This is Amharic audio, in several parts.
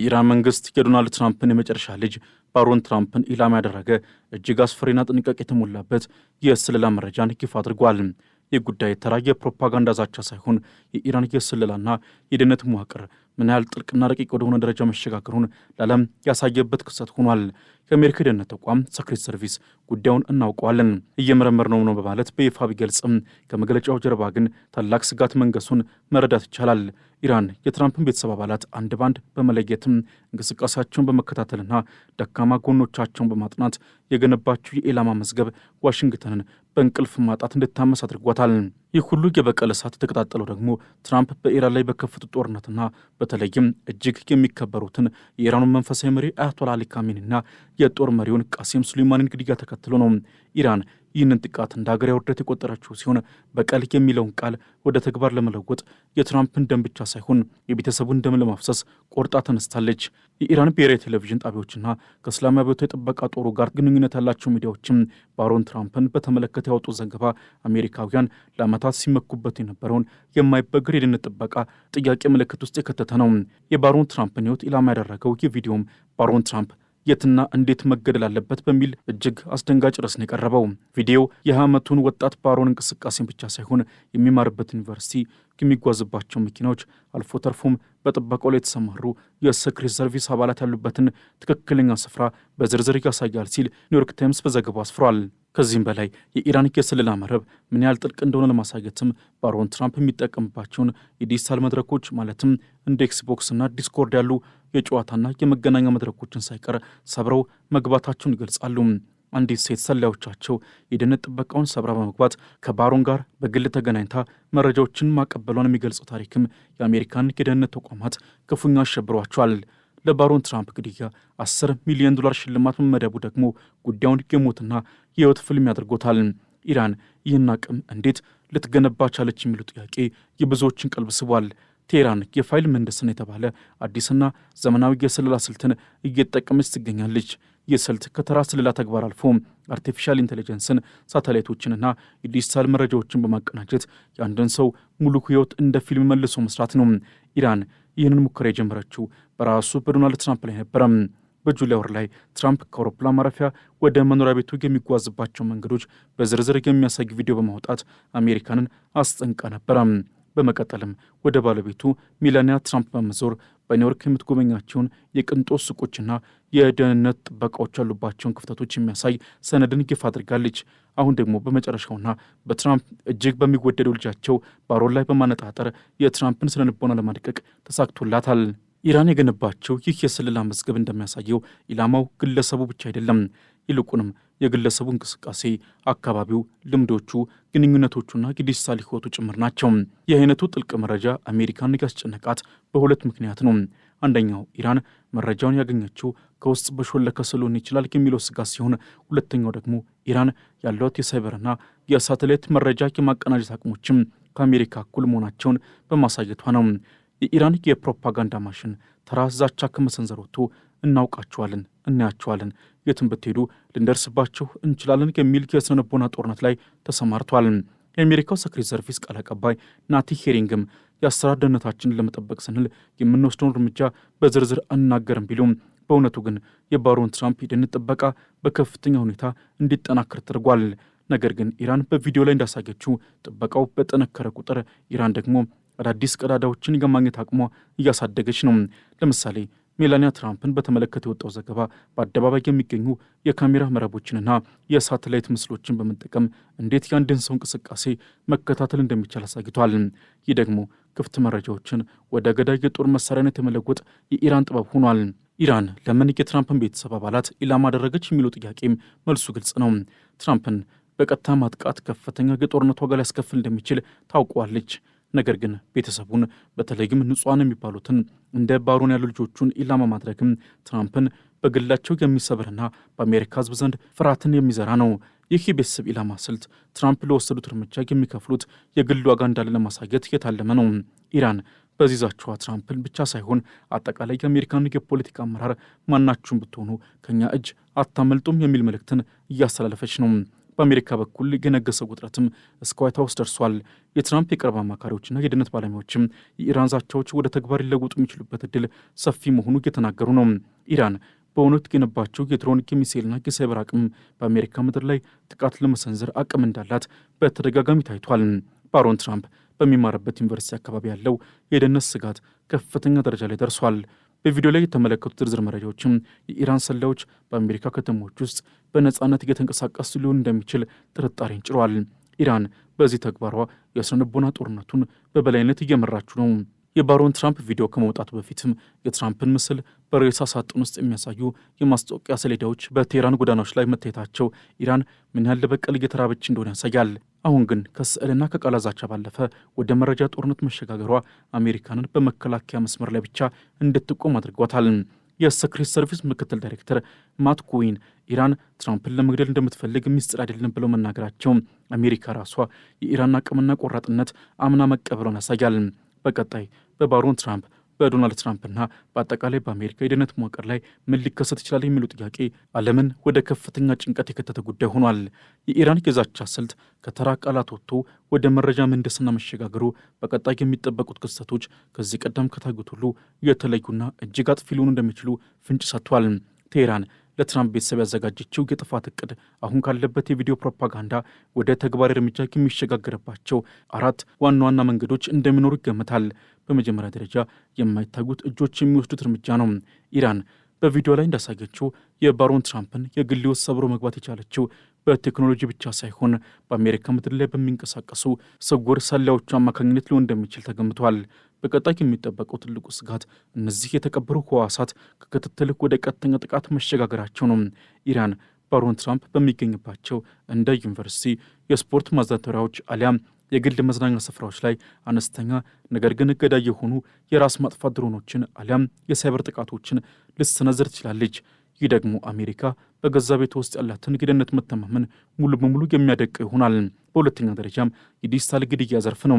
የኢራን መንግስት የዶናልድ ትራምፕን የመጨረሻ ልጅ ባሮን ትራምፕን ኢላማ ያደረገ እጅግ አስፈሪና ጥንቃቄ የተሞላበት የስለላ መረጃን ይፋ አድርጓል። ይህ ጉዳይ ተራ የፕሮፓጋንዳ ዛቻ ሳይሆን የኢራን የስለላና የደህንነት መዋቅር ምን ያህል ጥልቅና ረቂቅ ወደሆነ ደረጃ መሸጋገሩን ለዓለም ያሳየበት ክስተት ሆኗል። የአሜሪካ የደህንነት ተቋም ሰክሬት ሰርቪስ ጉዳዩን እናውቀዋለን እየመረመርነው ነው በማለት በይፋ ቢገልጽም ከመግለጫው ጀርባ ግን ታላቅ ስጋት መንገሱን መረዳት ይቻላል። ኢራን የትራምፕን ቤተሰብ አባላት አንድ ባንድ በመለየትም እንቅስቃሴያቸውን በመከታተልና ደካማ ጎኖቻቸውን በማጥናት የገነባቸው የኢላማ መዝገብ ዋሽንግተንን በእንቅልፍ ማጣት እንድታመስ አድርጓታል። ይህ ሁሉ የበቀል እሳት የተቀጣጠለው ደግሞ ትራምፕ በኢራን ላይ በከፈቱት ጦርነትና በተለይም እጅግ የሚከበሩትን የኢራኑን መንፈሳዊ መሪ አያቶላ አሊ ካሜኒና የጦር መሪውን ቃሲም ሱሌማኒን ግድያ ተከትሎ ነው። ኢራን ይህንን ጥቃት እንደ ሀገር ውርደት የቆጠረችው ሲሆን በቀል የሚለውን ቃል ወደ ተግባር ለመለወጥ የትራምፕን ደም ብቻ ሳይሆን የቤተሰቡን ደም ለማፍሰስ ቆርጣ ተነስታለች። የኢራን ብሔራዊ ቴሌቪዥን ጣቢያዎችና ከእስላማዊ አብዮታዊ ጥበቃ ጦሩ ጋር ግንኙነት ያላቸው ሚዲያዎችም ባሮን ትራምፕን በተመለከተ ያወጡት ዘገባ አሜሪካውያን ለዓመታት ሲመኩበት የነበረውን የማይበገር የደህንነት ጥበቃ ጥያቄ ምልክት ውስጥ የከተተ ነው። የባሮን ትራምፕን ሕይወት ኢላማ ያደረገው ይህ ቪዲዮም ባሮን ትራምፕ የትና እንዴት መገደል አለበት በሚል እጅግ አስደንጋጭ ርዕስ ነው የቀረበው። ቪዲዮው የ20 ወጣት ባሮን እንቅስቃሴን ብቻ ሳይሆን የሚማርበት ዩኒቨርሲቲ፣ የሚጓዝባቸው መኪናዎች፣ አልፎ ተርፎም በጥበቃው ላይ የተሰማሩ የሰክሬት ሰርቪስ አባላት ያሉበትን ትክክለኛ ስፍራ በዝርዝር ያሳያል ሲል ኒውዮርክ ታይምስ በዘገባው አስፍሯል። ከዚህም በላይ የኢራን የስለላ መረብ ምን ያህል ጥልቅ እንደሆነ ለማሳየትም ባሮን ትራምፕ የሚጠቀምባቸውን የዲጂታል መድረኮች ማለትም እንደ ኤክስቦክስ እና ዲስኮርድ ያሉ የጨዋታና የመገናኛ መድረኮችን ሳይቀር ሰብረው መግባታቸውን ይገልጻሉ። አንዲት ሴት ሰላዮቻቸው የደህንነት ጥበቃውን ሰብራ በመግባት ከባሮን ጋር በግል ተገናኝታ መረጃዎችን ማቀበሏን የሚገልጸው ታሪክም የአሜሪካን የደህንነት ተቋማት ክፉኛ አሸብሯቸዋል። ለባሮን ትራምፕ ግድያ $10 ሚሊዮን ሽልማት መመደቡ ደግሞ ጉዳዩን የሞትና የህይወት ፍልም ያደርጎታል። ኢራን ይህን አቅም እንዴት ልትገነባ ቻለች የሚሉ ጥያቄ የብዙዎችን ቀልብ ስቧል። ቴህራን የፋይል ምህንድስና የተባለ አዲስና ዘመናዊ የስለላ ስልትን እየተጠቀመች ትገኛለች። ይህ ስልት ከተራ ስለላ ተግባር አልፎ አርቲፊሻል ኢንቴሊጀንስን፣ ሳተላይቶችንና የዲጂታል መረጃዎችን በማቀናጀት የአንድን ሰው ሙሉ ህይወት እንደ ፊልም መልሶ መስራት ነው። ኢራን ይህንን ሙከራ የጀመረችው በራሱ በዶናልድ ትራምፕ ላይ ነበረ። በጁላይ ወር ላይ ትራምፕ ከአውሮፕላን ማረፊያ ወደ መኖሪያ ቤቱ የሚጓዝባቸው መንገዶች በዝርዝር የሚያሳይ ቪዲዮ በማውጣት አሜሪካንን አስጠንቃ ነበረ። በመቀጠልም ወደ ባለቤቱ ሚላኒያ ትራምፕ በመዞር በኒውዮርክ የምትጎበኛቸውን የቅንጦት ሱቆችና የደህንነት ጥበቃዎች ያሉባቸውን ክፍተቶች የሚያሳይ ሰነድን ይፋ አድርጋለች። አሁን ደግሞ በመጨረሻውና በትራምፕ እጅግ በሚወደደው ልጃቸው ባሮን ላይ በማነጣጠር የትራምፕን ስነልቦና ለማድቀቅ ተሳክቶላታል። ኢራን የገነባቸው ይህ የስለላ መዝገብ እንደሚያሳየው ኢላማው ግለሰቡ ብቻ አይደለም። ይልቁንም የግለሰቡ እንቅስቃሴ፣ አካባቢው፣ ልምዶቹ፣ ግንኙነቶቹና የዲጂታል ህይወቱ ጭምር ናቸው። ይህ አይነቱ ጥልቅ መረጃ አሜሪካን ያስጨነቃት በሁለት ምክንያት ነው። አንደኛው ኢራን መረጃውን ያገኘችው ከውስጥ በሾለከ ስለሆነ ይችላል የሚለው ስጋት ሲሆን፣ ሁለተኛው ደግሞ ኢራን ያሏት የሳይበርና የሳተላይት መረጃ የማቀናጀት አቅሞችም ከአሜሪካ እኩል መሆናቸውን በማሳየቷ ነው። የኢራን የፕሮፓጋንዳ ማሽን ተራ ዛቻ ከመሰንዘር ወጥቶ እናውቃቸዋለን፣ እናያቸዋለን፣ የትም ብትሄዱ ልንደርስባቸው እንችላለን የሚል የስነልቦና ጦርነት ላይ ተሰማርቷል። የአሜሪካው ሰክሬት ሰርቪስ ቃል አቀባይ ናቲ ሄሪንግም የአሰራር ደህንነታችንን ለመጠበቅ ስንል የምንወስደውን እርምጃ በዝርዝር አንናገርም ቢሉም በእውነቱ ግን የባሮን ትራምፕ የደህንነት ጥበቃ በከፍተኛ ሁኔታ እንዲጠናከር ተደርጓል። ነገር ግን ኢራን በቪዲዮ ላይ እንዳሳየችው ጥበቃው በጠነከረ ቁጥር ኢራን ደግሞ አዳዲስ ቀዳዳዎችን የማግኘት አቅሟ እያሳደገች ነው። ለምሳሌ ሜላኒያ ትራምፕን በተመለከተ የወጣው ዘገባ በአደባባይ የሚገኙ የካሜራ መረቦችንና የሳተላይት ምስሎችን በመጠቀም እንዴት የአንድን ሰው እንቅስቃሴ መከታተል እንደሚቻል አሳይቷል። ይህ ደግሞ ክፍት መረጃዎችን ወደ ገዳይ የጦር መሳሪያነት የመለወጥ የኢራን ጥበብ ሆኗል። ኢራን ለምን የትራምፕን ቤተሰብ አባላት ኢላማ አደረገች የሚለው ጥያቄም መልሱ ግልጽ ነው። ትራምፕን በቀጥታ ማጥቃት ከፍተኛ የጦርነት ዋጋ ሊያስከፍል እንደሚችል ታውቋለች። ነገር ግን ቤተሰቡን በተለይም ንጹሐን የሚባሉትን እንደ ባሮን ያሉ ልጆቹን ኢላማ ማድረግም ትራምፕን በግላቸው የሚሰብርና በአሜሪካ ሕዝብ ዘንድ ፍርሃትን የሚዘራ ነው። ይህ የቤተሰብ ኢላማ ስልት ትራምፕ ለወሰዱት እርምጃ የሚከፍሉት የግል ዋጋ እንዳለ ለማሳየት የታለመ ነው። ኢራን በዚህ ዛቻዋ ትራምፕን ብቻ ሳይሆን አጠቃላይ የአሜሪካን የፖለቲካ አመራር ማናችሁም ብትሆኑ ከኛ እጅ አታመልጡም የሚል መልእክትን እያስተላለፈች ነው። በአሜሪካ በኩል የነገሰው ውጥረትም እስከ ዋይት ሀውስ ደርሷል። የትራምፕ የቅርብ አማካሪዎችና የደህንነት ባለሙያዎችም የኢራን ዛቻዎች ወደ ተግባር ሊለውጡ የሚችሉበት እድል ሰፊ መሆኑ እየተናገሩ ነው። ኢራን በእውኑ የተገነባቸው የድሮን የሚሳኤልና የሳይበር አቅም በአሜሪካ ምድር ላይ ጥቃት ለመሰንዘር አቅም እንዳላት በተደጋጋሚ ታይቷል። ባሮን ትራምፕ በሚማርበት ዩኒቨርሲቲ አካባቢ ያለው የደህንነት ስጋት ከፍተኛ ደረጃ ላይ ደርሷል። በቪዲዮ ላይ የተመለከቱት ዝርዝር መረጃዎችም የኢራን ሰላዮች በአሜሪካ ከተሞች ውስጥ በነጻነት እየተንቀሳቀሱ ሊሆን እንደሚችል ጥርጣሬን ጭሯል። ኢራን በዚህ ተግባሯ የስነ ልቦና ጦርነቱን በበላይነት እየመራችው ነው። የባሮን ትራምፕ ቪዲዮ ከመውጣቱ በፊትም የትራምፕን ምስል በሬሳ ሳጥን ውስጥ የሚያሳዩ የማስታወቂያ ሰሌዳዎች በቴህራን ጎዳናዎች ላይ መታየታቸው ኢራን ምን ያህል ለበቀል እየተራበች እንደሆነ ያሳያል። አሁን ግን ከስዕልና ከቃላት ዛቻ ባለፈ ወደ መረጃ ጦርነት መሸጋገሯ አሜሪካንን በመከላከያ መስመር ላይ ብቻ እንድትቆም አድርጓታል። የሴክሬት ሰርቪስ ምክትል ዳይሬክተር ማት ኩዊን ኢራን ትራምፕን ለመግደል እንደምትፈልግ ሚስጥር አይደለም ብለው መናገራቸው አሜሪካ ራሷ የኢራን አቅምና ቆራጥነት አምና መቀበሏን ያሳያል። በቀጣይ በባሮን ትራምፕ በዶናልድ ትራምፕና በአጠቃላይ በአሜሪካ የደህንነት መዋቅር ላይ ምን ሊከሰት ይችላል የሚሉ ጥያቄ ዓለምን ወደ ከፍተኛ ጭንቀት የከተተ ጉዳይ ሆኗል። የኢራን የዛቻ ስልት ከተራ ቃላት ወጥቶ ወደ መረጃ ምህንድስና መሸጋገሩ በቀጣይ የሚጠበቁት ክስተቶች ከዚህ ቀደም ከታዩት ሁሉ የተለዩና እጅግ አጥፊ ሊሆኑ እንደሚችሉ ፍንጭ ሰጥቷል። ቴህራን ለትራምፕ ቤተሰብ ያዘጋጀችው የጥፋት እቅድ አሁን ካለበት የቪዲዮ ፕሮፓጋንዳ ወደ ተግባር እርምጃ የሚሸጋገርባቸው 4 ዋና ዋና መንገዶች እንደሚኖሩ ይገመታል። በመጀመሪያ ደረጃ የማይታዩት እጆች የሚወስዱት እርምጃ ነው። ኢራን በቪዲዮ ላይ እንዳሳየችው የባሮን ትራምፕን የግል ሕይወት ሰብሮ መግባት የቻለችው በቴክኖሎጂ ብቻ ሳይሆን በአሜሪካ ምድር ላይ በሚንቀሳቀሱ ስውር ሰላዮቹ አማካኝነት ሊሆን እንደሚችል ተገምቷል። በቀጣይ የሚጠበቀው ትልቁ ስጋት እነዚህ የተቀበሩ ህዋሳት ከክትትል ወደ ቀጥተኛ ጥቃት መሸጋገራቸው ነው። ኢራን ባሮን ትራምፕ በሚገኝባቸው እንደ ዩኒቨርሲቲ፣ የስፖርት ማዘውተሪያዎች አሊያም የግል መዝናኛ ስፍራዎች ላይ አነስተኛ ነገር ግን ገዳይ የሆኑ የራስ ማጥፋት ድሮኖችን አሊያም የሳይበር ጥቃቶችን ልትሰነዝር ትችላለች። ይህ ደግሞ አሜሪካ በገዛ ቤት ውስጥ ያላትን የደህንነት መተማመን ሙሉ በሙሉ የሚያደቅ ይሆናል። በሁለተኛ ደረጃም የዲጂታል ግድያ ዘርፍ ነው።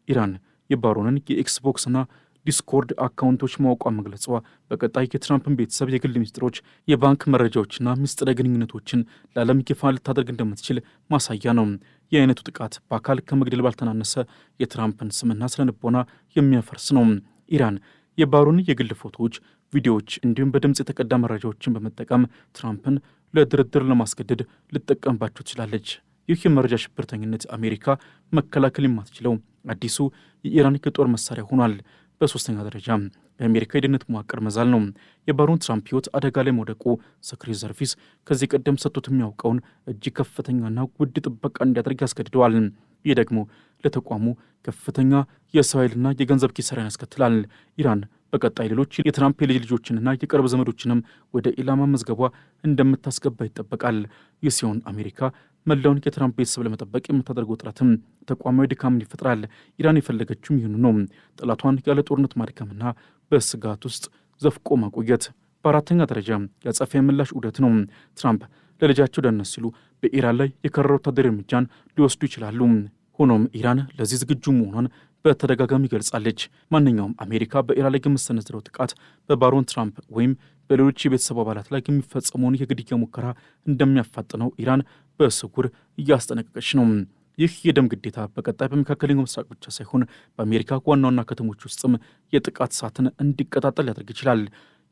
ኢራን የባሮንን የኤክስቦክስና ዲስኮርድ አካውንቶች ማወቋን መግለጿ በቀጣይ የትራምፕን ቤተሰብ የግል ሚስጥሮች፣ የባንክ መረጃዎችና ሚስጥረ ግንኙነቶችን ለዓለም ይፋ ልታደርግ እንደምትችል ማሳያ ነው። ይህ አይነቱ ጥቃት በአካል ከመግደል ባልተናነሰ የትራምፕን ስምና ስነልቦና የሚያፈርስ ነው። ኢራን የባሮን የግል ፎቶዎች፣ ቪዲዮዎች እንዲሁም በድምፅ የተቀዳ መረጃዎችን በመጠቀም ትራምፕን ለድርድር ለማስገደድ ልጠቀምባቸው ትችላለች። ይህ የመረጃ ሽብርተኝነት አሜሪካ መከላከል የማትችለው አዲሱ የኢራን የጦር መሳሪያ ሆኗል። በሶስተኛ ደረጃ የአሜሪካ የደህንነት መዋቅር መዛል ነው። የባሮን ትራምፕ ሕይወት አደጋ ላይ መውደቁ ሴክሬት ሰርቪስ ከዚህ ቀደም ሰጥቶት የሚያውቀውን እጅግ ከፍተኛና ውድ ጥበቃ እንዲያደርግ ያስገድደዋል። ይህ ደግሞ ለተቋሙ ከፍተኛ የሰው ኃይልና የገንዘብ ኪሳራን ያስከትላል። ኢራን በቀጣይ ሌሎች የትራምፕ የልጅ ልጆችንና የቅርብ ዘመዶችንም ወደ ኢላማ መዝገቧ እንደምታስገባ ይጠበቃል። ይህ ሲሆን አሜሪካ መላውን የትራምፕ ቤተሰብ ለመጠበቅ የምታደርገው ጥረትም ተቋማዊ ድካምን ይፈጥራል። ኢራን የፈለገችውም ይህኑ ነው፣ ጠላቷን ያለ ጦርነት ማድከምና በስጋት ውስጥ ዘፍቆ ማቆየት። በአራተኛ ደረጃ የአጸፋ ምላሽ ዑደት ነው። ትራምፕ ለልጃቸው ደህንነት ሲሉ በኢራን ላይ የከረረ ወታደራዊ እርምጃን ሊወስዱ ይችላሉ። ሆኖም ኢራን ለዚህ ዝግጁ መሆኗን በተደጋጋሚ ገልጻለች። ማንኛውም አሜሪካ በኢራን ላይ የምትሰነዝረው ጥቃት በባሮን ትራምፕ ወይም በሌሎች የቤተሰብ አባላት ላይ የሚፈጸመውን የግድያ ሙከራ እንደሚያፋጥነው ኢራን በስውር እያስጠነቀቀች ነው። ይህ የደም ግዴታ በቀጣይ በመካከለኛው ምስራቅ ብቻ ሳይሆን በአሜሪካ ዋና ዋና ከተሞች ውስጥም የጥቃት እሳትን እንዲቀጣጠል ሊያደርግ ይችላል።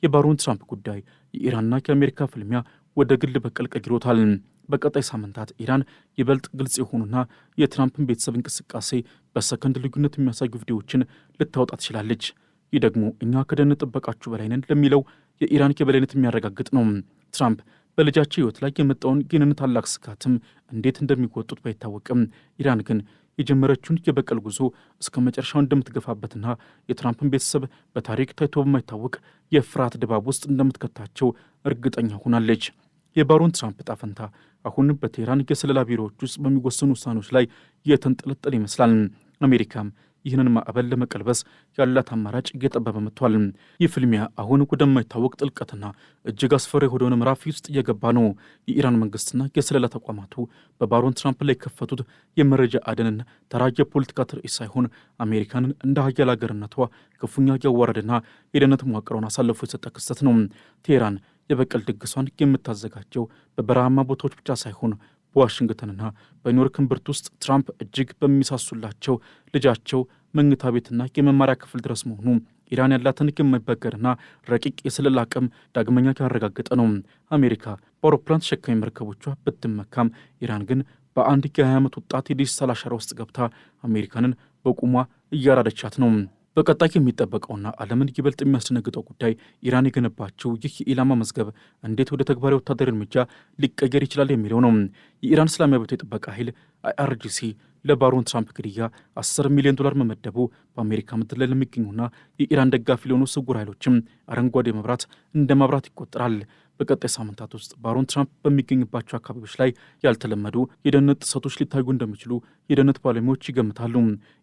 የባሮን ትራምፕ ጉዳይ የኢራንና የአሜሪካ ፍልሚያ ወደ ግል በቀል ቀይሮታል። በቀጣይ ሳምንታት ኢራን ይበልጥ ግልጽ የሆኑና የትራምፕን ቤተሰብ እንቅስቃሴ በሰከንድ ልዩነት የሚያሳዩ ቪዲዮዎችን ልታወጣ ትችላለች። ይህ ደግሞ እኛ ከደህንነት ጥበቃችሁ በላይ ነን ለሚለው የኢራን የበላይነት የሚያረጋግጥ ነው። ትራምፕ በልጃቸው ሕይወት ላይ የመጣውን ይህንን ታላቅ ስጋትም እንዴት እንደሚወጡት ባይታወቅም ኢራን ግን የጀመረችውን የበቀል ጉዞ እስከ መጨረሻው እንደምትገፋበትና የትራምፕን ቤተሰብ በታሪክ ታይቶ በማይታወቅ የፍርሃት ድባብ ውስጥ እንደምትከታቸው እርግጠኛ ሆናለች። የባሮን ትራምፕ ዕጣ ፈንታ አሁን በቴህራን የስለላ ቢሮዎች ውስጥ በሚወሰኑ ውሳኔዎች ላይ የተንጠለጠለ ይመስላል። አሜሪካም ይህንን ማዕበል ለመቀልበስ ያላት አማራጭ እየጠበበ መጥቷል። ይህ ፍልሚያ አሁን ወደማይታወቅ ጥልቀትና እጅግ አስፈሪ ወደሆነ ምዕራፍ ውስጥ እየገባ ነው። የኢራን መንግስትና የስለላ ተቋማቱ በባሮን ትራምፕ ላይ የከፈቱት የመረጃ አደንን ተራ የፖለቲካ ትርኢት ሳይሆን አሜሪካንን እንደ ሀያል ሀገርነቷ ክፉኛ ያዋረደና የደህንነት መዋቅሯን አሳልፎ የሰጠ ክስተት ነው። ቴህራን የበቀል ድግሷን የምታዘጋጀው በበረሃማ ቦታዎች ብቻ ሳይሆን በዋሽንግተንና በኒውዮርክ እምብርት ውስጥ ትራምፕ እጅግ በሚሳሱላቸው ልጃቸው መኝታ ቤትና የመማሪያ ክፍል ድረስ መሆኑ ኢራን ያላትን የማይበገርና ረቂቅ የስለላ አቅም ዳግመኛ ያረጋገጠ ነው። አሜሪካ በአውሮፕላን ተሸካሚ መርከቦቿ ብትመካም ኢራን ግን በአንድ የ20 ዓመት ወጣት የዲጂታል አሻራ ውስጥ ገብታ አሜሪካንን በቁሟ እያራደቻት ነው። በቀጣይ የሚጠበቀውና ዓለምን ይበልጥ የሚያስደነግጠው ጉዳይ ኢራን የገነባቸው ይህ የኢላማ መዝገብ እንዴት ወደ ተግባራዊ ወታደራዊ እርምጃ ሊቀየር ይችላል የሚለው ነው። የኢራን እስላማዊ አብዮታዊ ጥበቃ ኃይል IRGC ለባሮን ትራምፕ ግድያ $10 ሚሊዮን መመደቡ በአሜሪካ ምድር ላይ ለሚገኙና የኢራን ደጋፊ ለሆኑ ስውር ኃይሎችም አረንጓዴ መብራት እንደ መብራት ይቆጠራል። በቀጣይ ሳምንታት ውስጥ ባሮን ትራምፕ በሚገኝባቸው አካባቢዎች ላይ ያልተለመዱ የደህንነት ጥሰቶች ሊታዩ እንደሚችሉ የደህንነት ባለሙያዎች ይገምታሉ።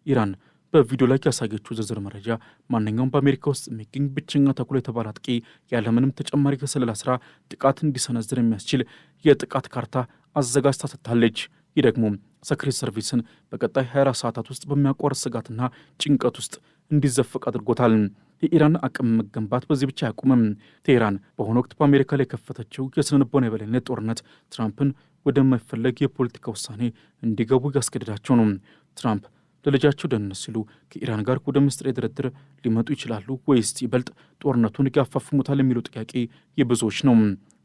ኢራን በቪዲዮ ላይ ያሳየችው ዝርዝር መረጃ ማንኛውም በአሜሪካ ውስጥ የሚገኝ ብቸኛ ተኩላ የተባለ አጥቂ ያለምንም ተጨማሪ የስለላ ስራ ጥቃት እንዲሰነዝር የሚያስችል የጥቃት ካርታ አዘጋጅታ ሰጥታለች። ይህ ደግሞ ሰክሬት ሰርቪስን በቀጣይ 24 ሰዓታት ውስጥ በሚያቋርጥ ስጋትና ጭንቀት ውስጥ እንዲዘፈቅ አድርጎታል። የኢራን አቅም መገንባት በዚህ ብቻ አያቁምም። ቴህራን በአሁኑ ወቅት በአሜሪካ ላይ የከፈተችው የስነ-ልቦና የበላይነት ጦርነት ትራምፕን ወደማይፈለግ የፖለቲካ ውሳኔ እንዲገቡ ያስገድዳቸው ነው። ትራምፕ ለልጃቸው ደህንነት ሲሉ ከኢራን ጋር ወደ ምስጢራዊ ድርድር ሊመጡ ይችላሉ ወይስ ይበልጥ ጦርነቱን ያፋፍሙታል የሚለው ጥያቄ የብዙዎች ነው።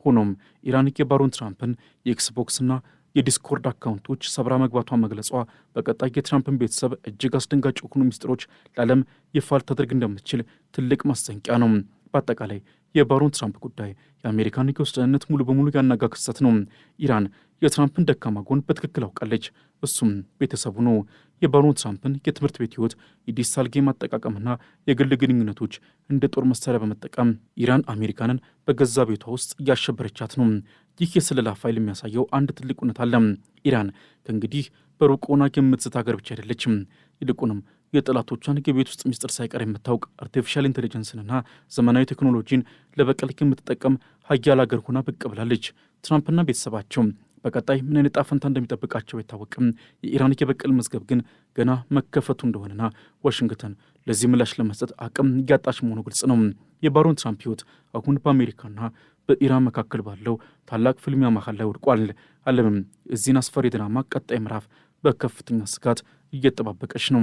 ሆኖም ኢራን የባሮን ትራምፕን የኤክስቦክስና የዲስኮርድ አካውንቶች ሰብራ መግባቷን መግለጿ በቀጣይ የትራምፕን ቤተሰብ እጅግ አስደንጋጭ የሆኑ ምስጢሮች ለዓለም ይፋ ልታደርግ እንደምትችል ትልቅ ማስጠንቀቂያ ነው። በአጠቃላይ የባሮን ትራምፕ ጉዳይ የአሜሪካን የውስጥ ደህንነት ሙሉ በሙሉ ያናጋ ክስተት ነው። ኢራን የትራምፕን ደካማ ጎን በትክክል አውቃለች። እሱም ቤተሰቡ ነው። የባሮን ትራምፕን የትምህርት ቤት ህይወት፣ የዲጂታል ጌም አጠቃቀምና የግል ግንኙነቶች እንደ ጦር መሳሪያ በመጠቀም ኢራን አሜሪካንን በገዛ ቤቷ ውስጥ እያሸበረቻት ነው። ይህ የስለላ ፋይል የሚያሳየው አንድ ትልቅ እውነት አለ። ኢራን ከእንግዲህ በሩቅ ሆና የምትስት ሀገር ብቻ አይደለችም። ይልቁንም የጠላቶቿን የቤት ውስጥ ሚስጥር ሳይቀር የምታውቅ አርቲፊሻል ኢንቴሊጀንስንና ዘመናዊ ቴክኖሎጂን ለበቀል የምትጠቀም ሀያል ሀገር ሆና ብቅ ብላለች። ትራምፕና ቤተሰባቸው በቀጣይ ምን አይነት ዕጣ ፈንታ እንደሚጠብቃቸው አይታወቅም። የኢራን የበቀል መዝገብ ግን ገና መከፈቱ እንደሆነና ዋሽንግተን ለዚህ ምላሽ ለመስጠት አቅም እያጣች መሆኑ ግልጽ ነው። የባሮን ትራምፕ ህይወት አሁን በአሜሪካና በኢራን መካከል ባለው ታላቅ ፍልሚያ መሃል ላይ ወድቋል። ዓለምም እዚህን አስፈሪ ድራማ ቀጣይ ምዕራፍ በከፍተኛ ስጋት እየተጠባበቀች ነው።